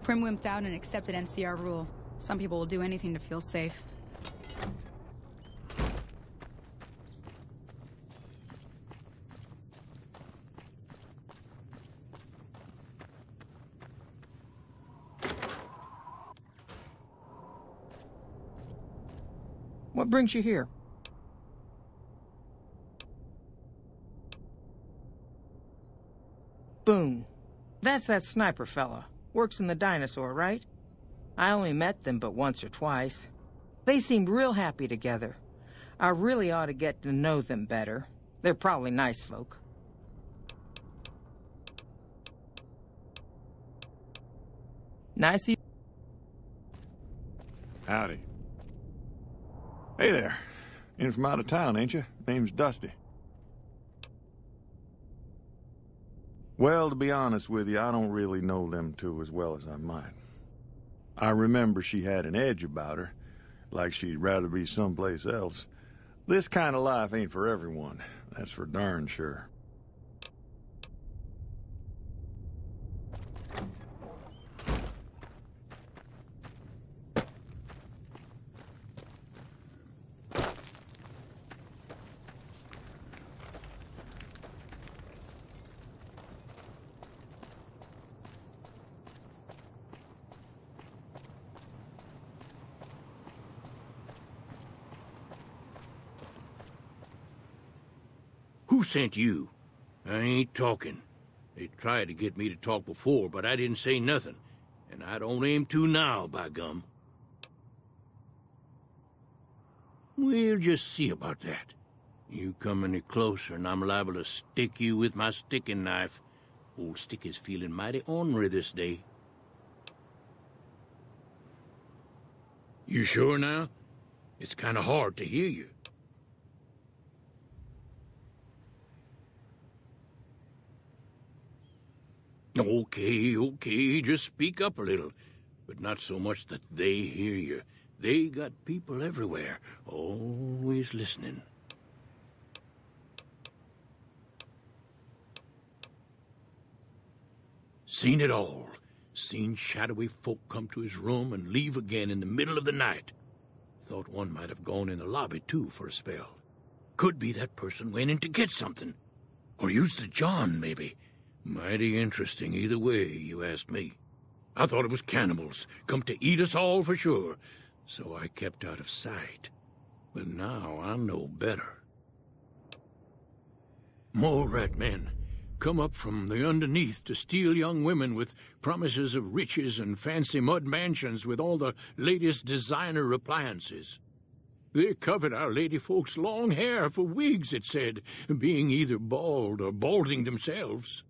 Primm wimped out and accepted NCR rule. Some people will do anything to feel safe. What brings you here? Boone. That's that sniper fella. Works in the Dinosaur, right? I only met them but once or twice. They seemed real happy together. I really ought to get to know them better. They're probably nice folk. Nice of you. Howdy. Hey there. In from out of town, ain't you? Name's Dusty. Well, to be honest with you, I don't really know them two as well as I might. I remember she had an edge about her, like she'd rather be someplace else. This kind of life ain't for everyone, that's for darn sure. Who sent you? I ain't talking. They tried to get me to talk before, but I didn't say nothing. And I don't aim to now, by gum. We'll just see about that. You come any closer and I'm liable to stick you with my sticking knife. Old Stick is feeling mighty ornery this day. You sure now? It's kind of hard to hear you. Okay, just speak up a little. But not so much that they hear you. They got people everywhere, always listening. Seen it all. Seen shadowy folk come to his room and leave again in the middle of the night. Thought one might have gone in the lobby, too, for a spell. Could be that person went in to get something. Or used the John, maybe. Mighty interesting either way, you asked me. I thought it was cannibals, come to eat us all for sure, so I kept out of sight. But now I know better. More rat men come up from the underneath to steal young women with promises of riches and fancy mud mansions with all the latest designer appliances. They covered our lady folks' long hair for wigs, it said, being either bald or balding themselves.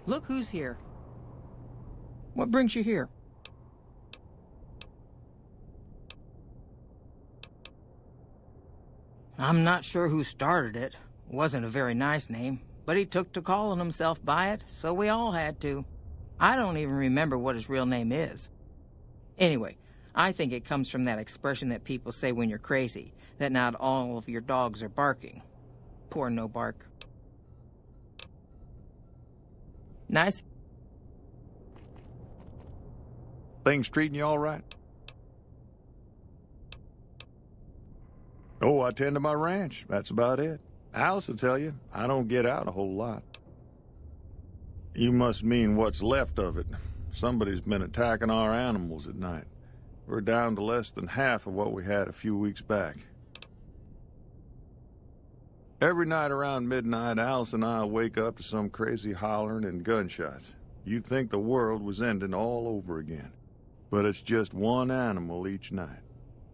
Look who's here. What brings you here? I'm not sure who started it. It wasn't a very nice name, but he took to calling himself by it, so we all had to. I don't even remember what his real name is. Anyway, I think it comes from that expression that people say when you're crazy, that not all of your dogs are barking. Poor No Bark. Nice. Things treating you all right? Oh, I tend to my ranch. That's about it. Alice will tell you, I don't get out a whole lot. You must mean what's left of it. Somebody's been attacking our animals at night. We're down to less than half of what we had a few weeks back. Every night around midnight, Alice and I wake up to some crazy hollering and gunshots. You'd think the world was ending all over again. But it's just one animal each night.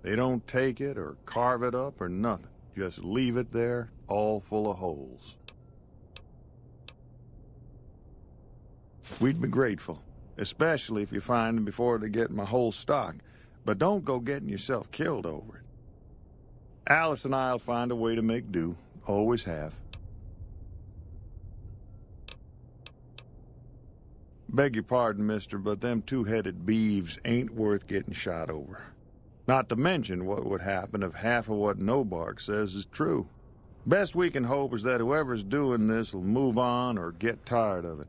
They don't take it or carve it up or nothing. Just leave it there, all full of holes. We'd be grateful, especially if you find them before they get my whole stock. But don't go getting yourself killed over it. Alice and I'll find a way to make do. Always have. Beg your pardon, mister, but them two-headed beeves ain't worth getting shot over. Not to mention what would happen if half of what No Bark says is true. Best we can hope is that whoever's doing this will move on or get tired of it.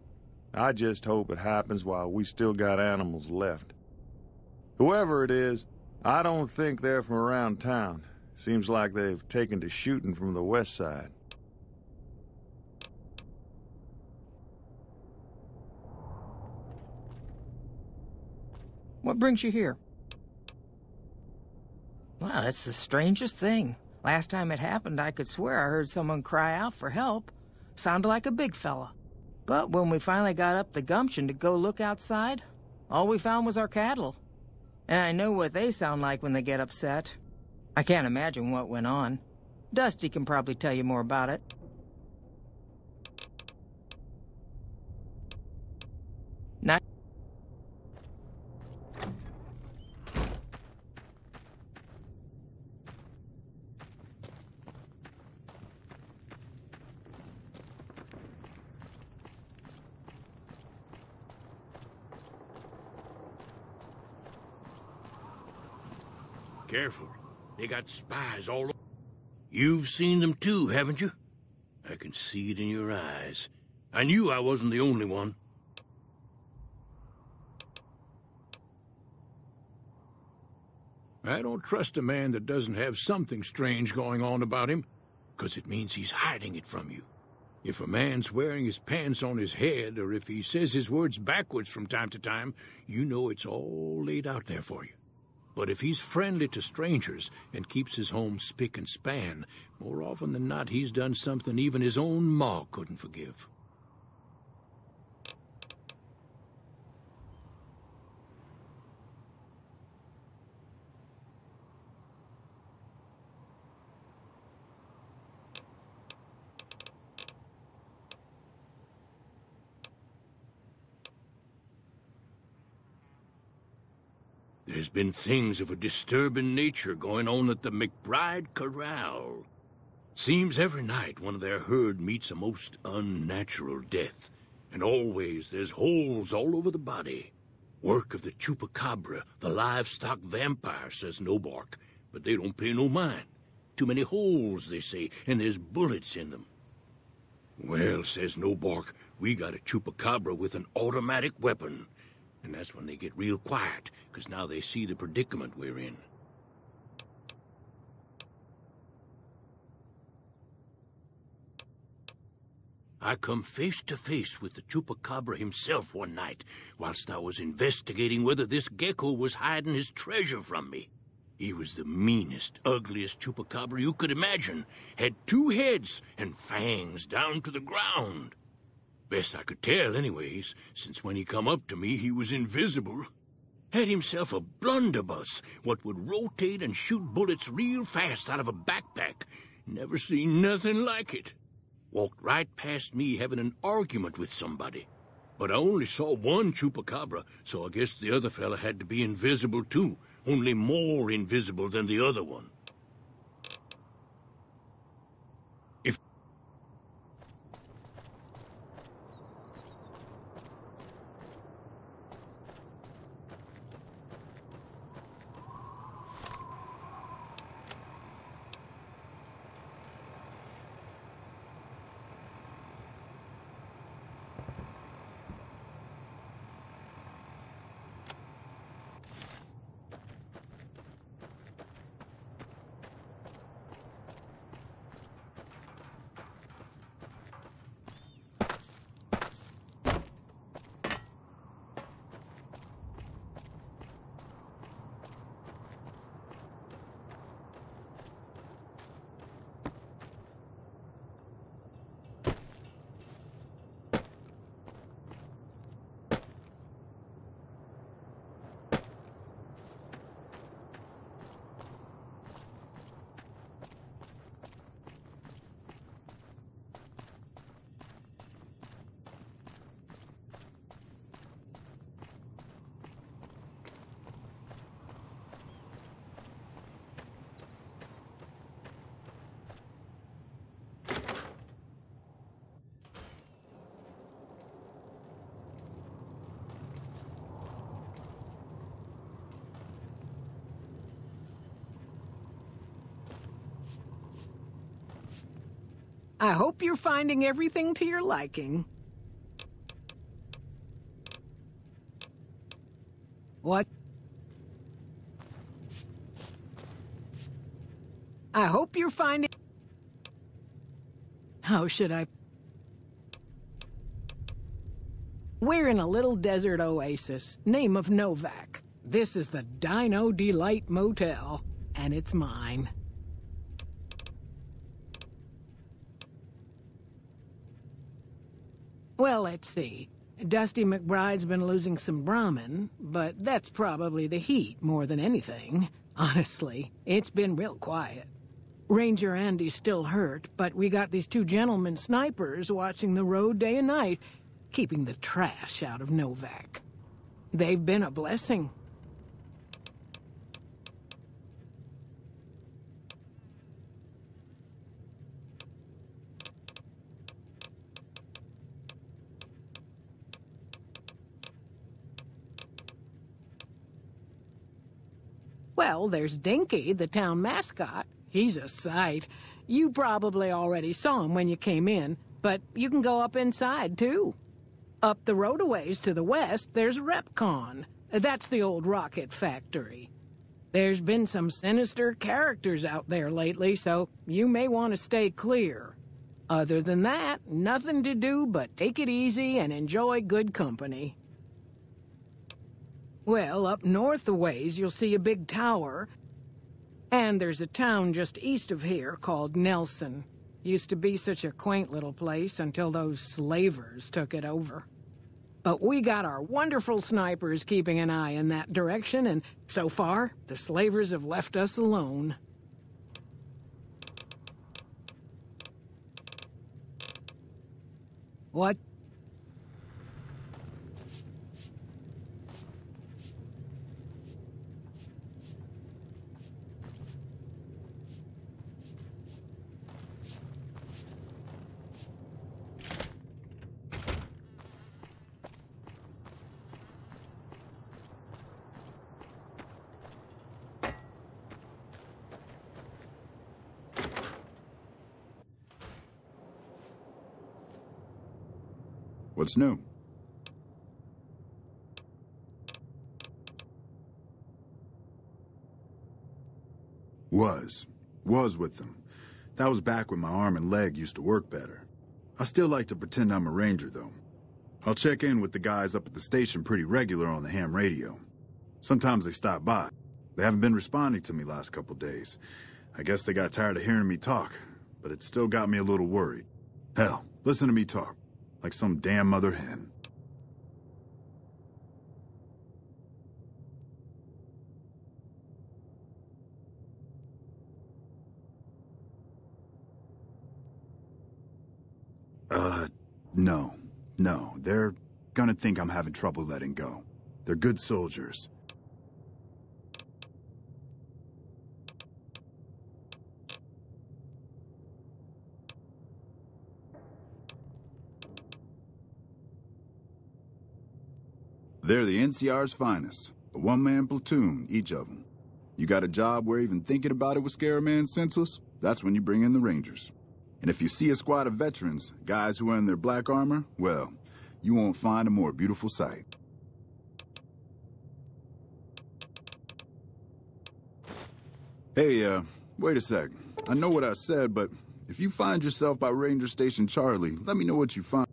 I just hope it happens while we still got animals left. Whoever it is, I don't think they're from around town. Seems like they've taken to shooting from the west side. What brings you here? Well, it's the strangest thing. Last time it happened, I could swear I heard someone cry out for help. Sounded like a big fella. But when we finally got up the gumption to go look outside, all we found was our cattle. And I know what they sound like when they get upset. I can't imagine what went on. Dusty can probably tell you more about it. Night. Careful. They got spies all over. You've seen them too, haven't you? I can see it in your eyes. I knew I wasn't the only one. I don't trust a man that doesn't have something strange going on about him, 'cause it means he's hiding it from you. If a man's wearing his pants on his head, or if he says his words backwards from time to time, you know it's all laid out there for you. But if he's friendly to strangers and keeps his home spick and span, more often than not he's done something even his own ma couldn't forgive. There's been things of a disturbing nature going on at the McBride Corral. Seems every night one of their herd meets a most unnatural death, and always there's holes all over the body. Work of the chupacabra, the livestock vampire, says No Bark, but they don't pay no mind. Too many holes, they say, and there's bullets in them. Well, says No Bark, we got a chupacabra with an automatic weapon. And that's when they get real quiet, 'cause now they see the predicament we're in. I come face to face with the chupacabra himself one night, whilst I was investigating whether this gecko was hiding his treasure from me. He was the meanest, ugliest chupacabra you could imagine. Had 2 heads and fangs down to the ground. Best I could tell, anyways, since when he come up to me, he was invisible. Had himself a blunderbuss, what would rotate and shoot bullets real fast out of a backpack. Never seen nothing like it. Walked right past me having an argument with somebody. But I only saw one chupacabra, so I guess the other fella had to be invisible too, only more invisible than the other one. I hope you're finding everything to your liking. What? I hope you're finding... How should I... We're in a little desert oasis, name of Novak. This is the Dino Delight Motel, and it's mine. Well, let's see. Dusty McBride's been losing some Brahmin, but that's probably the heat more than anything. Honestly, it's been real quiet. Ranger Andy's still hurt, but we got these two gentlemen snipers watching the road day and night, keeping the trash out of Novak. They've been a blessing. Well, there's Dinky, the town mascot. He's a sight. You probably already saw him when you came in, but you can go up inside, too. Up the road a ways to the west, there's Repcon. That's the old rocket factory. There's been some sinister characters out there lately, so you may want to stay clear. Other than that, nothing to do but take it easy and enjoy good company. Well, up north a ways, you'll see a big tower. And there's a town just east of here called Nelson. Used to be such a quaint little place until those slavers took it over. But we got our wonderful snipers keeping an eye in that direction, and so far, the slavers have left us alone. What? What's new? Was with them. That was back when my arm and leg used to work better. I still like to pretend I'm a ranger, though. I'll check in with the guys up at the station pretty regular on the ham radio. Sometimes they stop by. They haven't been responding to me last couple days. I guess they got tired of hearing me talk, but it still got me a little worried. Hell, listen to me talk. Like some damn mother hen. No. They're gonna think I'm having trouble letting go. They're good soldiers. They're the NCR's finest. A one-man platoon, each of them. You got a job where even thinking about it would scare a man senseless? That's when you bring in the Rangers. And if you see a squad of veterans, guys who are in their black armor, well, you won't find a more beautiful sight. Hey, wait a sec. I know what I said, but if you find yourself by Ranger Station Charlie, let me know what you find.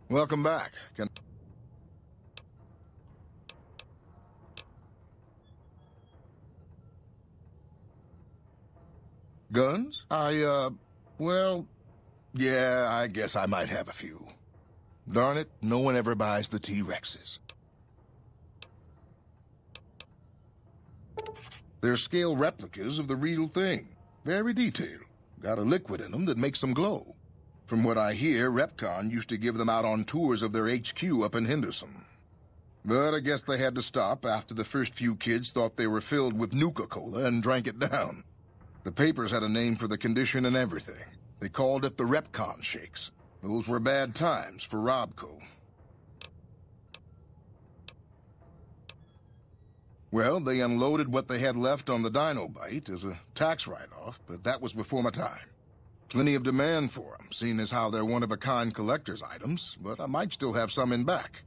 Welcome back. Guns? Well, yeah, I guess I might have a few. Darn it, no one ever buys the T-Rexes. They're scale replicas of the real thing. Very detailed. Got a liquid in them that makes them glow. From what I hear, REPCONN used to give them out on tours of their HQ up in Henderson. But I guess they had to stop after the first few kids thought they were filled with Nuka-Cola and drank it down. The papers had a name for the condition and everything. They called it the REPCONN shakes. Those were bad times for Robco. Well, they unloaded what they had left on the Dinobite as a tax write-off, but that was before my time. Plenty of demand for them, seeing as how they're one-of-a-kind collector's items, but I might still have some in back.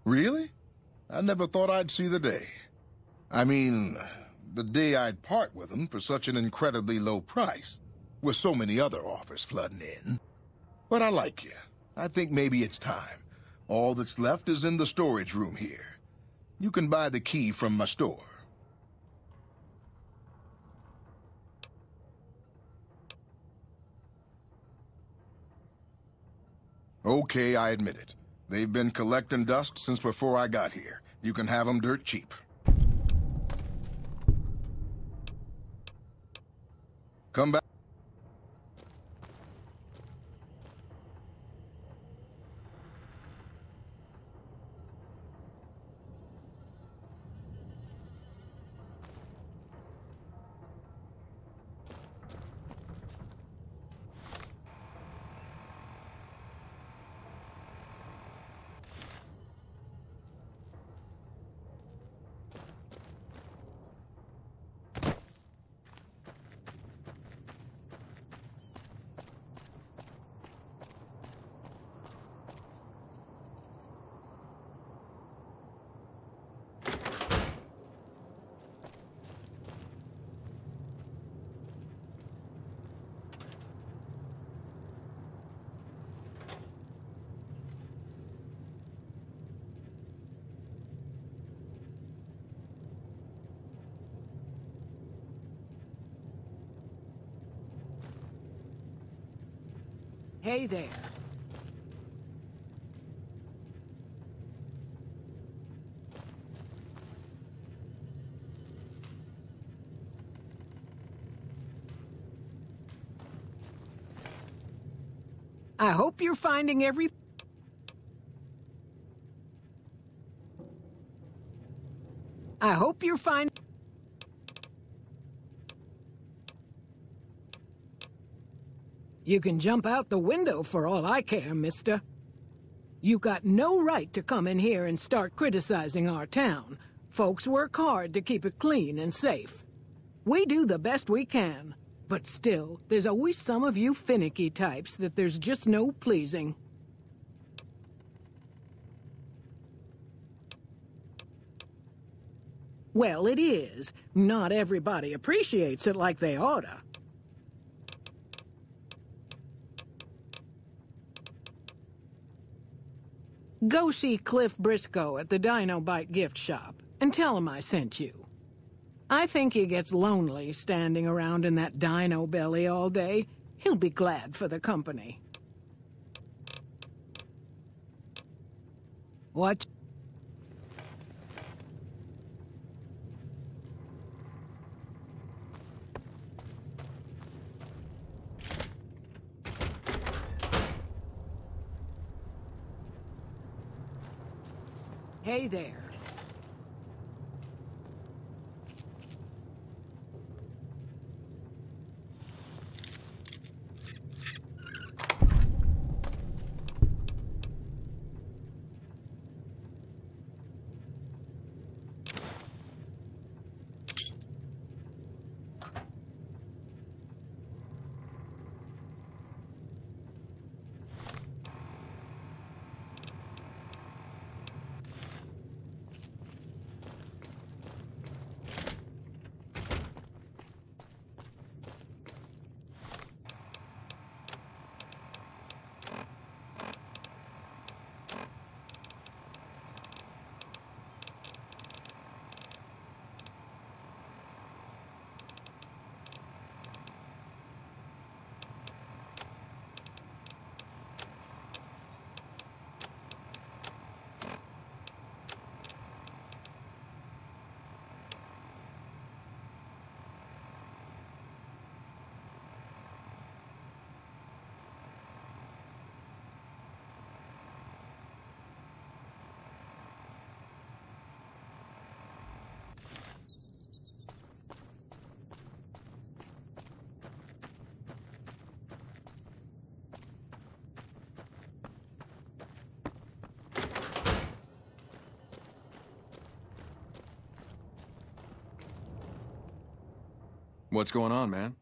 Really? I never thought I'd see the day. I mean, the day I'd part with them for such an incredibly low price, with so many other offers flooding in. But I like you. I think maybe it's time. All that's left is in the storage room here. You can buy the key from my store. Okay, I admit it. They've been collecting dust since before I got here. You can have them dirt cheap. Come back. Hey there. I hope you're finding every... I hope you're finding... You can jump out the window for all I care, mister. You got no right to come in here and start criticizing our town. Folks work hard to keep it clean and safe. We do the best we can, but still, there's always some of you finicky types that there's just no pleasing. Well, it is. Not everybody appreciates it like they oughta. Go see Cliff Briscoe at the Dinobite gift shop, and tell him I sent you. I think he gets lonely standing around in that dino belly all day. He'll be glad for the company. What? Hey there. What's going on, man?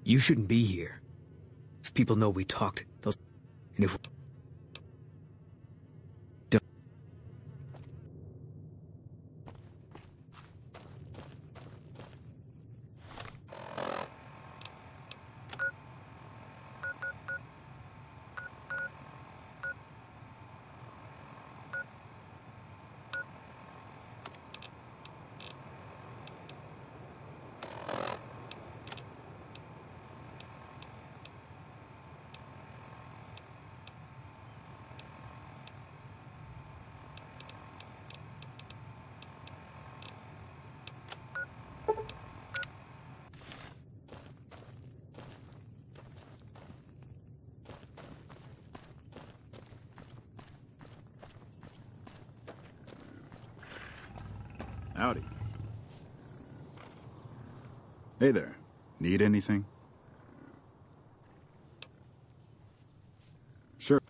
You shouldn't be here. If people know we talked, they'll... And if... Don't... Howdy. Hey there. Need anything? Sure.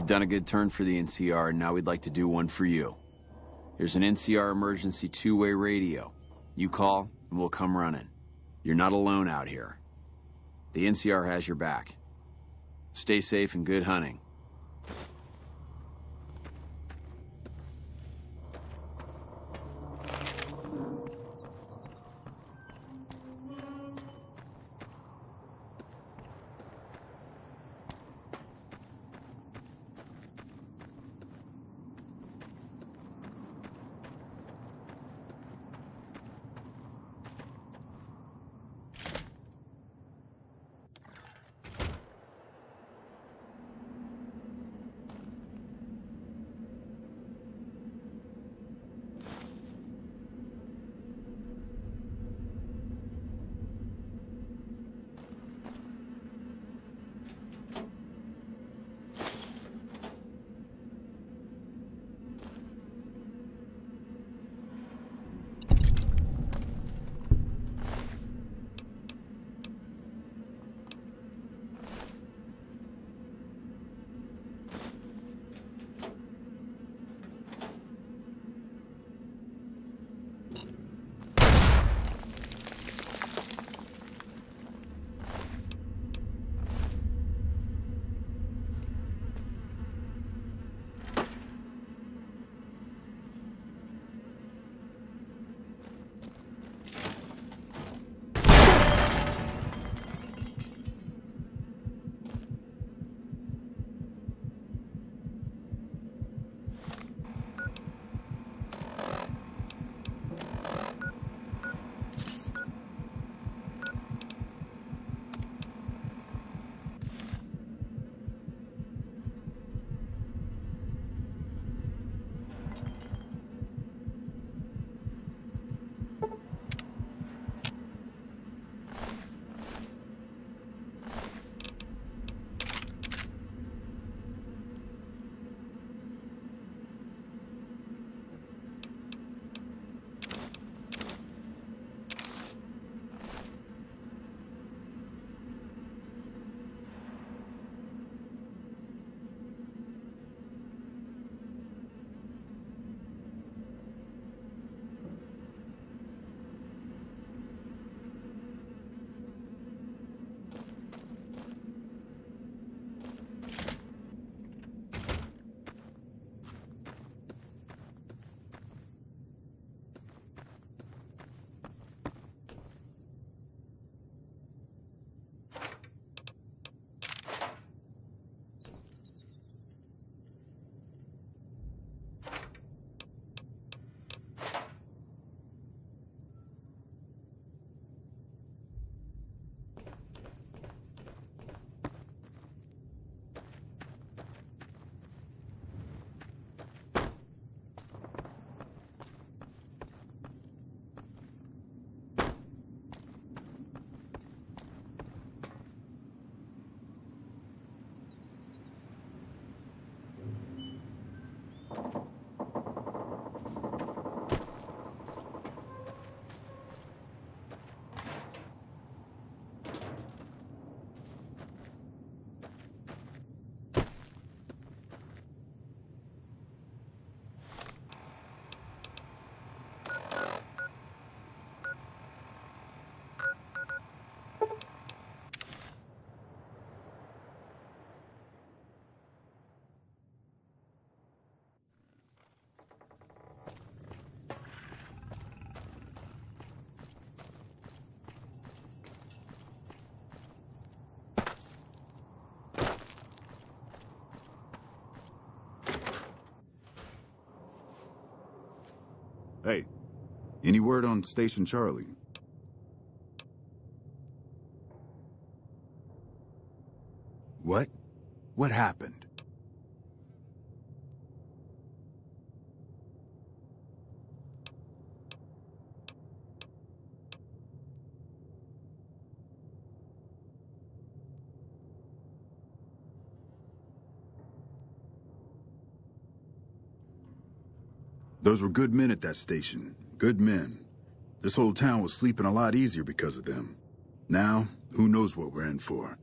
You've done a good turn for the NCR, and now we'd like to do one for you. Here's an NCR emergency two-way radio. You call, and we'll come running. You're not alone out here. The NCR has your back. Stay safe and good hunting. Hey, any word on Station Charlie? What? What happened? Those were good men at that station. Good men. This whole town was sleeping a lot easier because of them. Now, who knows what we're in for?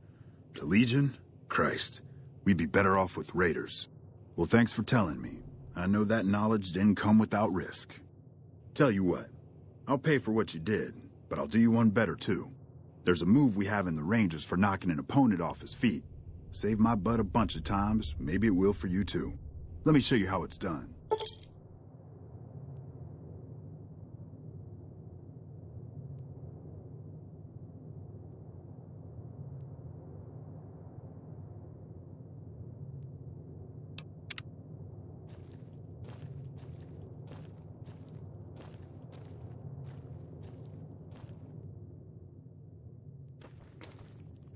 The Legion? Christ. we'd be better off with raiders. Well, thanks for telling me. I know that knowledge didn't come without risk. Tell you what, I'll pay for what you did, but I'll do you one better too. There's a move we have in the Rangers for knocking an opponent off his feet. Saved my butt a bunch of times, maybe it will for you too. Let me show you how it's done.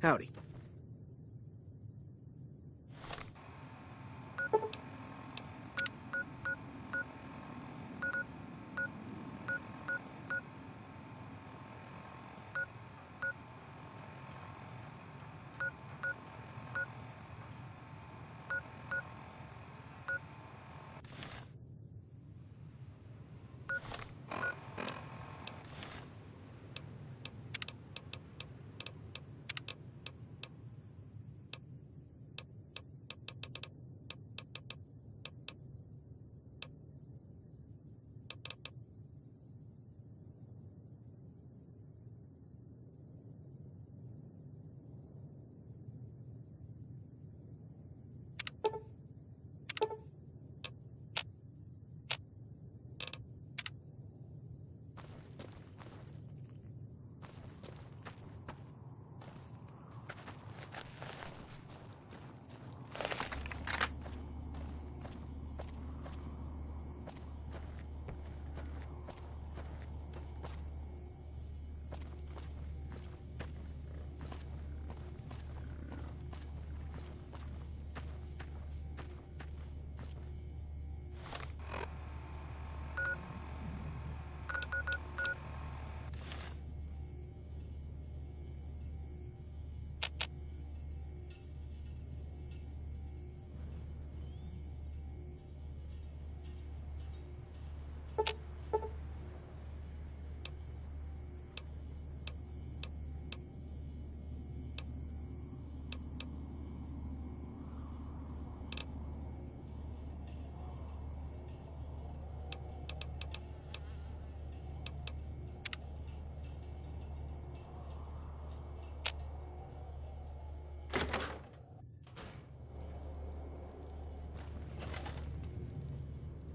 Howdy.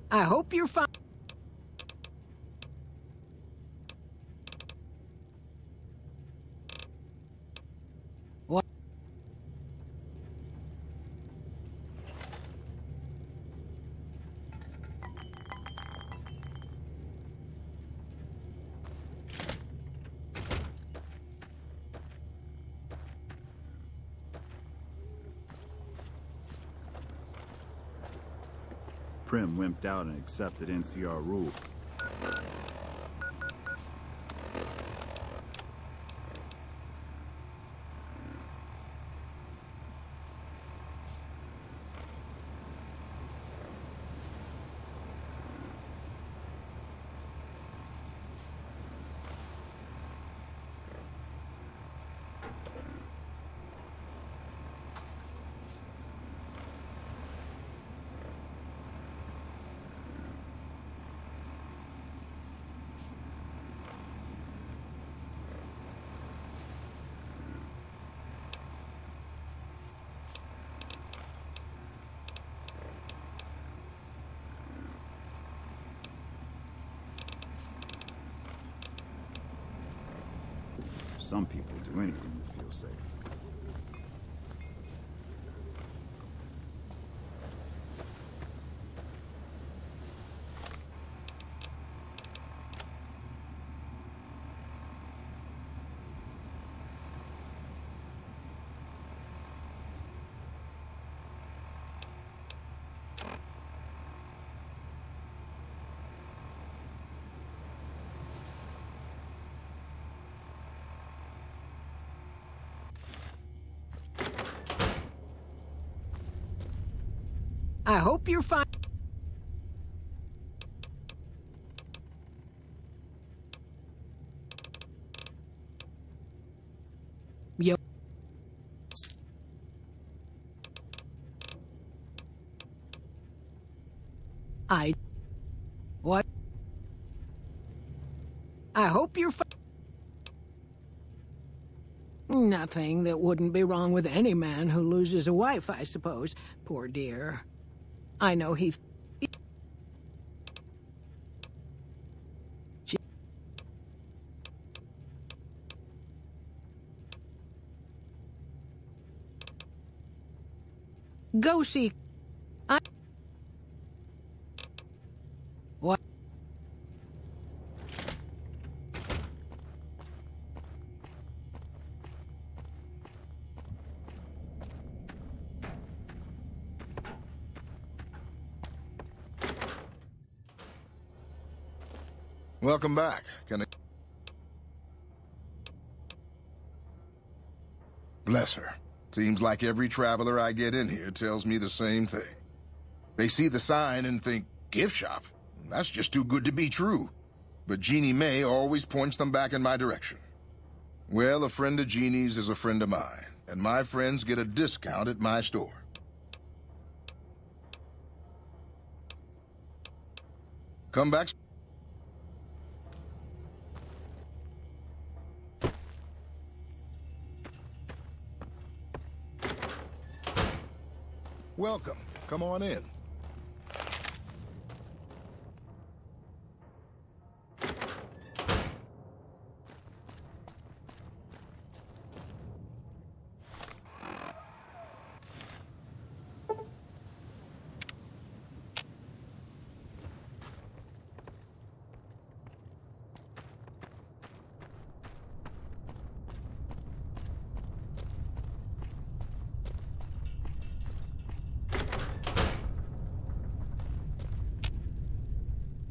I hope you're fine. What? Prim wimped out and accepted NCR rule. Some people do anything to feel safe. I hope you're fine. Yo. What? I hope you're Nothing that wouldn't be wrong with any man who loses a wife, I suppose. Poor dear. I know he's... Go see... What? Welcome back. Can I... Bless her. Seems like every traveler I get in here tells me the same thing. They see the sign and think, gift shop? That's just too good to be true. But Jeannie May always points them back in my direction. Well, a friend of Jeannie's is a friend of mine, and my friends get a discount at my store. Come back. Welcome. Come on in.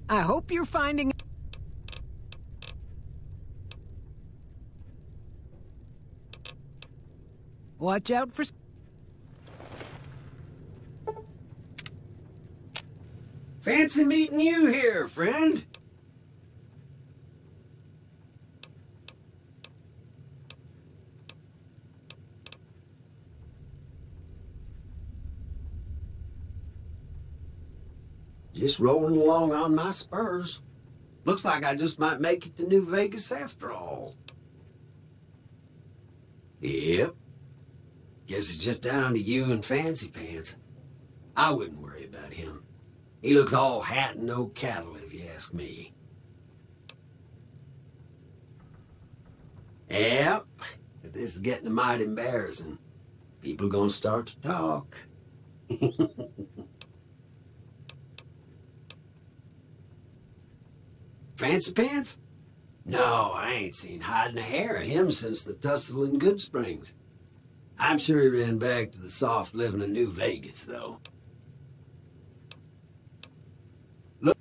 I hope you're finding... Watch out for... Fancy meeting you here, friend. Just rolling along on my spurs. Looks like I just might make it to New Vegas after all. Yep. Guess it's just down to you and Fancy Pants. I wouldn't worry about him. He looks all hat and no cattle, if you ask me. Yep. This is getting mighty embarrassing. People gonna start to talk. Fancy Pants? No, I ain't seen hide and hair of him since the tussle in Good Springs. I'm sure he ran back to the soft living of New Vegas, though. Look.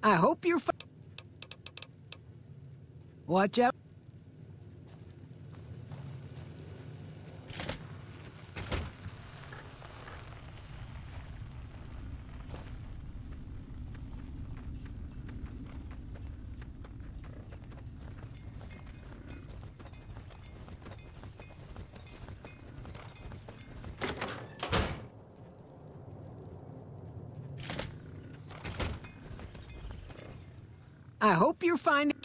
I hope you're Watch out. I hope you're finding...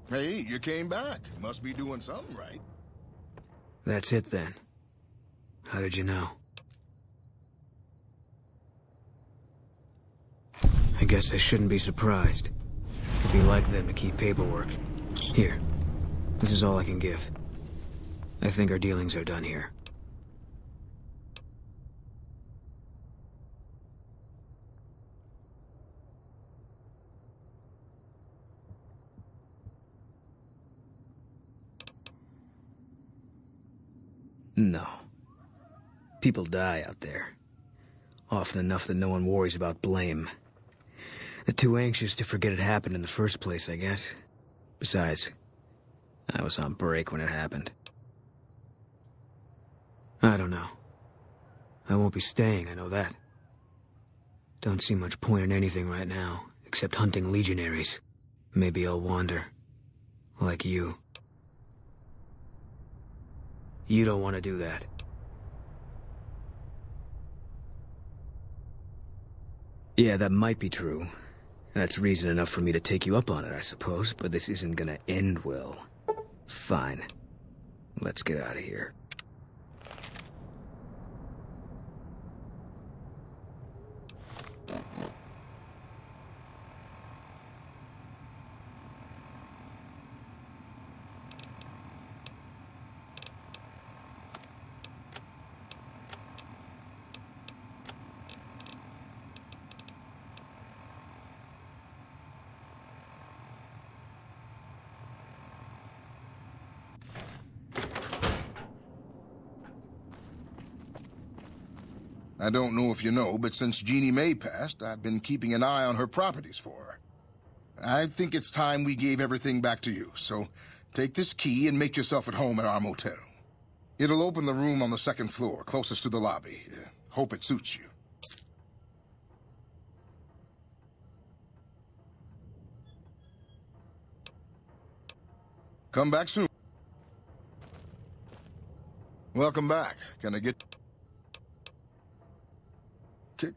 Hey, you came back. Must be doing something right. That's it then. How did you know? I guess I shouldn't be surprised. It'd be like them to keep paperwork. Here. This is all I can give. I think our dealings are done here. No. People die out there. Often enough that no one worries about blame. They're too anxious to forget it happened in the first place, I guess. Besides, I was on break when it happened. I don't know. I won't be staying, I know that. Don't see much point in anything right now, except hunting legionaries. Maybe I'll wander. Like you. You don't want to do that. Yeah, that might be true. That's reason enough for me to take you up on it, I suppose, but this isn't gonna end well. Fine. Let's get out of here. I don't know if you know, but since Jeannie May passed, I've been keeping an eye on her properties for her. I think it's time we gave everything back to you, so take this key and make yourself at home at our motel. It'll open the room on the second floor, closest to the lobby. Hope it suits you. Come back soon. Welcome back. Can I get...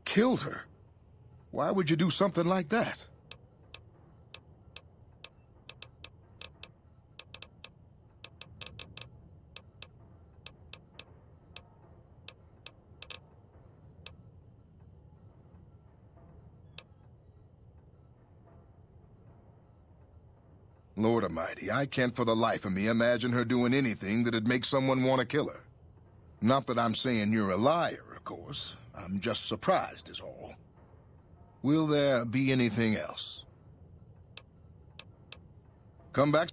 Killed her? Why would you do something like that? Lord Almighty, I can't for the life of me imagine her doing anything that'd make someone want to kill her. Not that I'm saying you're a liar, of course. I'm just surprised is all. Will there be anything else? Come back.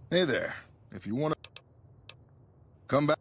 Hey there. If you want to... Come back.